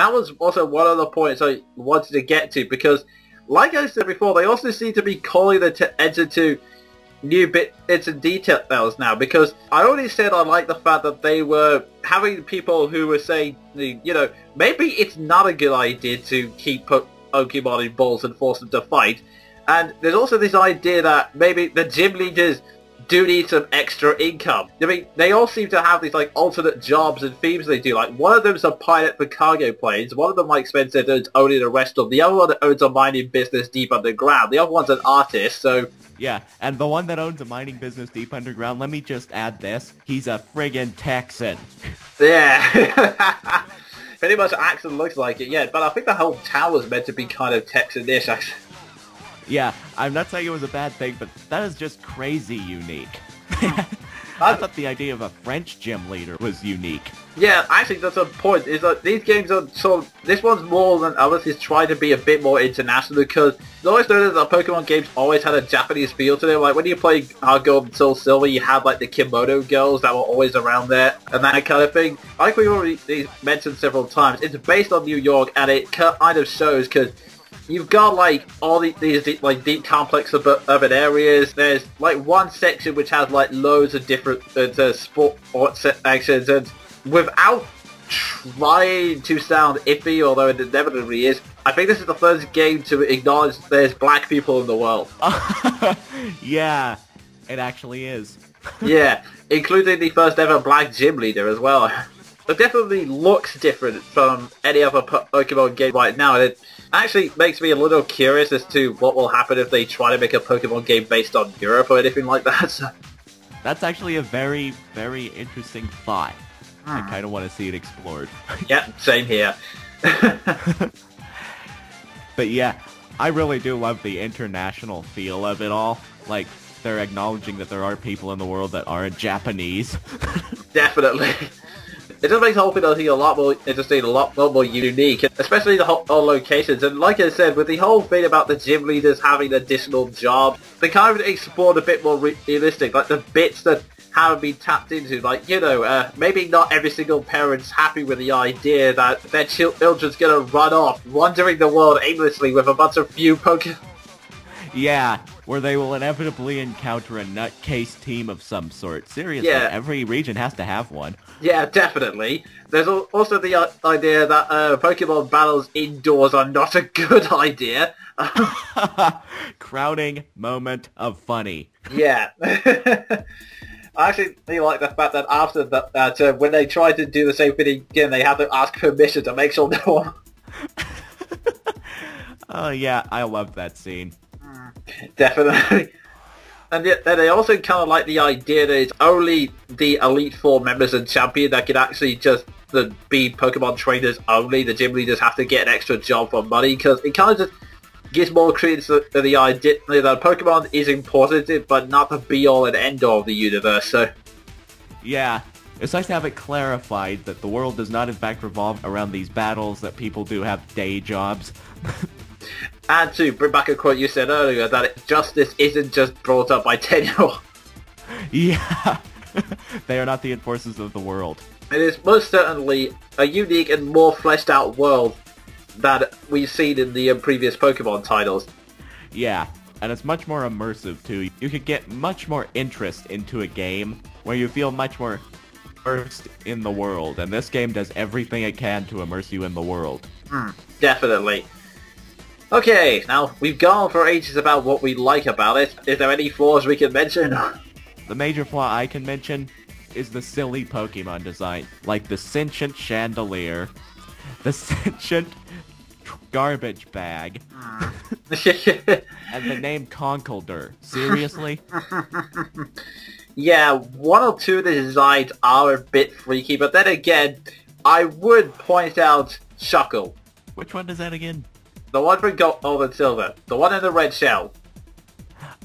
that was also one of the points I wanted to get to, because, like I said before, they also seem to be calling the enter to new bits and details now, because I already said I like the fact that they were having people who were saying, you know, maybe it's not a good idea to keep Pokemon in balls and force them to fight. And there's also this idea that maybe the gym leaders do need some extra income. I mean, they all seem to have these, like, alternate jobs and themes they do. Like, one of them's a pilot for cargo planes. One of them, like Spencer, owning a restaurant. The other one owns a mining business deep underground. The other one's an artist, so... Yeah, and the one that owns a mining business deep underground, let me just add this. He's a friggin' Texan. Yeah. Pretty much accent looks like it, yeah. But I think the whole town was meant to be kind of Texan-ish, actually. Yeah, I'm not saying it was a bad thing, but that is just crazy unique. I thought the idea of a French gym leader was unique. Yeah, actually, that's a point. Is that these games are sort of... This one's more than others is trying to be a bit more international, because it's always noticed that Pokemon games always had a Japanese feel to them. Like, when you play Gold and Soul Silver, you had, like, the kimono girls that were always around there, and that kind of thing. Like we already mentioned several times, it's based on New York, and it kind of shows, because... You've got, like, all these deep, like, deep complex urban areas. There's, like, one section which has, like, loads of different sports sections, and without trying to sound iffy, although it inevitably is, I think this is the first game to acknowledge there's black people in the world. Yeah, it actually is. Yeah, including the first ever black gym leader as well. It definitely looks different from any other Pokemon game right now, and it actually makes me a little curious as to what will happen if they try to make a Pokemon game based on Europe or anything like that. So. That's actually a very, very interesting thought. I kind of want to see it explored. Yep, same here. But yeah, I really do love the international feel of it all. Like, they're acknowledging that there are people in the world that aren't Japanese. Definitely. It just makes the whole thing, I think, a lot more interesting, a lot more unique, especially the whole locations. And like I said, with the whole thing about the gym leaders having additional jobs, they kind of explored a bit more realistic, like the bits that haven't been tapped into. Like, you know, maybe not every single parent's happy with the idea that their children's gonna run off, wandering the world aimlessly with a bunch of few Pokemon. Yeah, where they will inevitably encounter a nutcase team of some sort. Seriously, yeah. Every region has to have one. Yeah, definitely. There's also the idea that Pokemon battles indoors are not a good idea. Crowning moment of funny. Yeah. I actually really like the fact that after that, when they try to do the same thing again, they have to ask permission to make sure no one... Oh yeah, I love that scene. Definitely. And yet, they also kind of like the idea that it's only the Elite Four members and champion that can actually just be Pokemon trainers only. The gym leaders have to get an extra job for money, because it kind of just gives more credence to the idea that Pokemon is important, but not the be-all and end-all of the universe. So, yeah, it's nice to have it clarified that the world does not in fact revolve around these battles, that people do have day jobs. And to bring back a quote you said earlier, that justice isn't just brought up by 10-year-olds. Yeah, they are not the enforcers of the world. It is most certainly a unique and more fleshed out world that we've seen in the previous Pokemon titles. Yeah, and it's much more immersive too. You could get much more interest into a game where you feel much more immersed in the world, and this game does everything it can to immerse you in the world. Definitely. Okay, now we've gone for ages about what we like about it. Is there any flaws we can mention? The major flaw I can mention is the silly Pokemon design, like the sentient chandelier, the sentient garbage bag, and the name Conkeldurr. Seriously? Yeah, one or two of the designs are a bit freaky, but then again, I would point out Shuckle. Which one is that again? The one from Gold and Silver. The one in the red shell.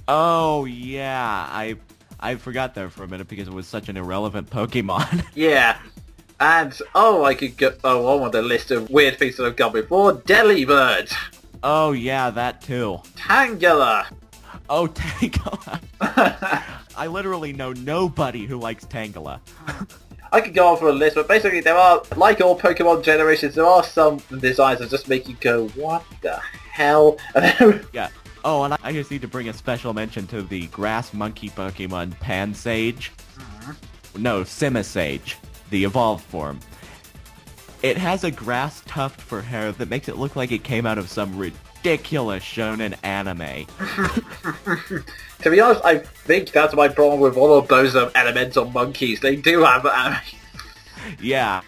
Oh, yeah. I forgot there for a minute because it was such an irrelevant Pokemon. Yeah. And, I could go on the list of weird things that I've got before. Delibird. Oh, yeah, that too. Tangela. Oh, Tangela. I literally know nobody who likes Tangela. I could go on for a list, but basically there are, like all Pokemon generations, there are some designs that just make you go, what the hell? Yeah. Oh, and I just need to bring a special mention to the grass monkey Pokemon Pansage. No, Simisage, the evolved form. It has a grass tuft for hair that makes it look like it came out of some ridiculous shonen anime. To be honest, I think that's my problem with all of those elemental monkeys. They do have anime. Yeah,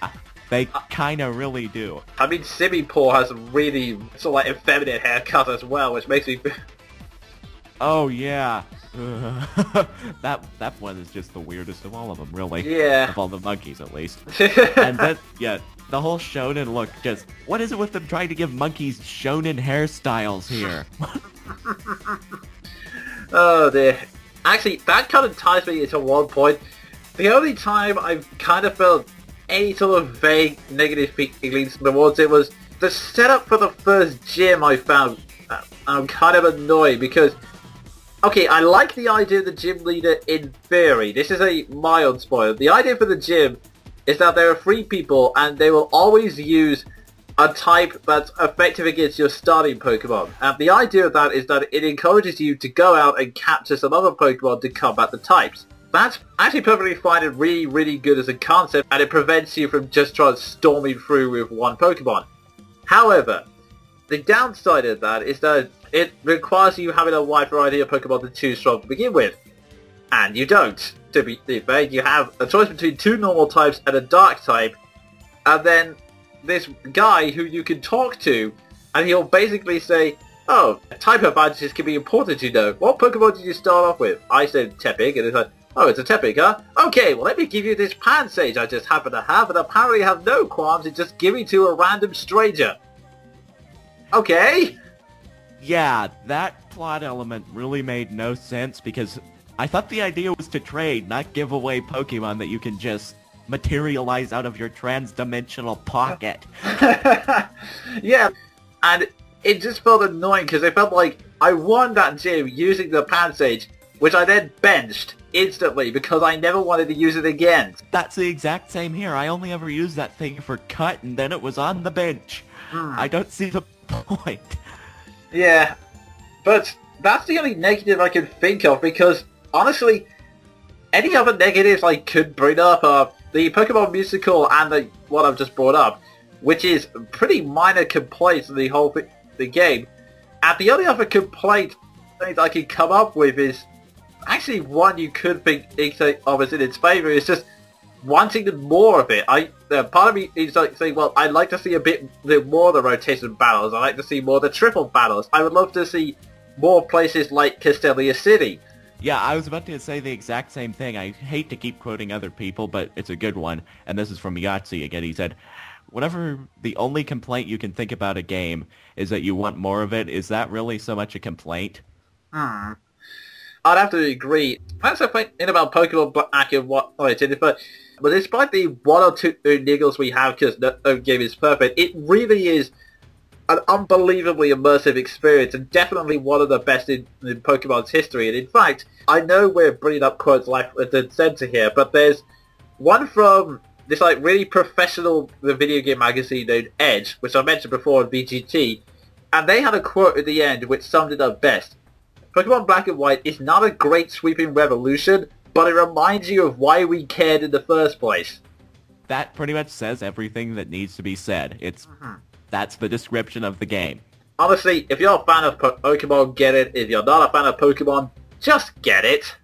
they kinda really do. I mean, Simipour has a really sort of like effeminate haircut as well, which makes me... Oh yeah. That one is just the weirdest of all of them, really. Yeah. Of all the monkeys, at least. And then, yeah, the whole shonen look just... What is it with them trying to give monkeys shonen hairstyles here? Oh dear. Actually, that kind of ties me into one point. The only time I've kind of felt any sort of vague negative feelings towards it was the setup for the first gym I found. I'm kind of annoyed because... Okay, I like the idea of the gym leader in theory. This is a mild spoiler. The idea for the gym is that there are 3 people and they will always use a type that's effective against your starting Pokemon. And the idea of that is that it encourages you to go out and capture some other Pokemon to combat the types. That's actually perfectly fine and really, really good as a concept, and it prevents you from just trying to storming through with one Pokemon. However, the downside of that is that it requires you having a wide variety of Pokemon to choose from to begin with. And you don't. To be fair, you have a choice between 2 normal types and a dark type, and then this guy who you can talk to, and he'll basically say, oh, type advantages can be important, you know. What Pokemon did you start off with? I said Tepig, and it's like, oh, it's a Tepig, huh? Okay, well let me give you this Pansage I just happen to have, and apparently have no qualms in just giving to a random stranger. Okay. Yeah, that plot element really made no sense because I thought the idea was to trade, not give away Pokemon that you can just materialize out of your trans-dimensional pocket. Yeah, and it just felt annoying because it felt like I won that gym using the Pansage, which I then benched instantly because I never wanted to use it again. That's the exact same here. I only ever used that thing for cut and then it was on the bench. I don't see the point. Yeah, but that's the only negative I can think of because, honestly, any other negatives I could bring up are the Pokemon Musical and what I've just brought up, which is pretty minor complaints in the whole the game. And the only other complaint I can come up with is actually one you could think of as in its favour is just wanting more of it. Part of me is like saying, well, I'd like to see a bit more of the rotation battles. I'd like to see more of the triple battles. I would love to see more places like Castelia City. Yeah, I was about to say the exact same thing. I hate to keep quoting other people, but it's a good one. And this is from Yahtzee again. He said, whenever the only complaint you can think about a game is that you want more of it, is that really so much a complaint? I'd have to agree. That's the thing about Pokemon Black and White, but despite the 1 or 2 niggles we have because no game is perfect, it really is an unbelievably immersive experience and definitely one of the best in Pokemon's history. And in fact, I know we're bringing up quotes like the center here, but there's one from this like really professional video game magazine named Edge, which I mentioned before on VGT, and they had a quote at the end which summed it up best. Pokemon Black and White is not a great sweeping revolution, but it reminds you of why we cared in the first place. That pretty much says everything that needs to be said. That's the description of the game. Honestly, if you're a fan of Pokemon, get it. If you're not a fan of Pokemon, just get it.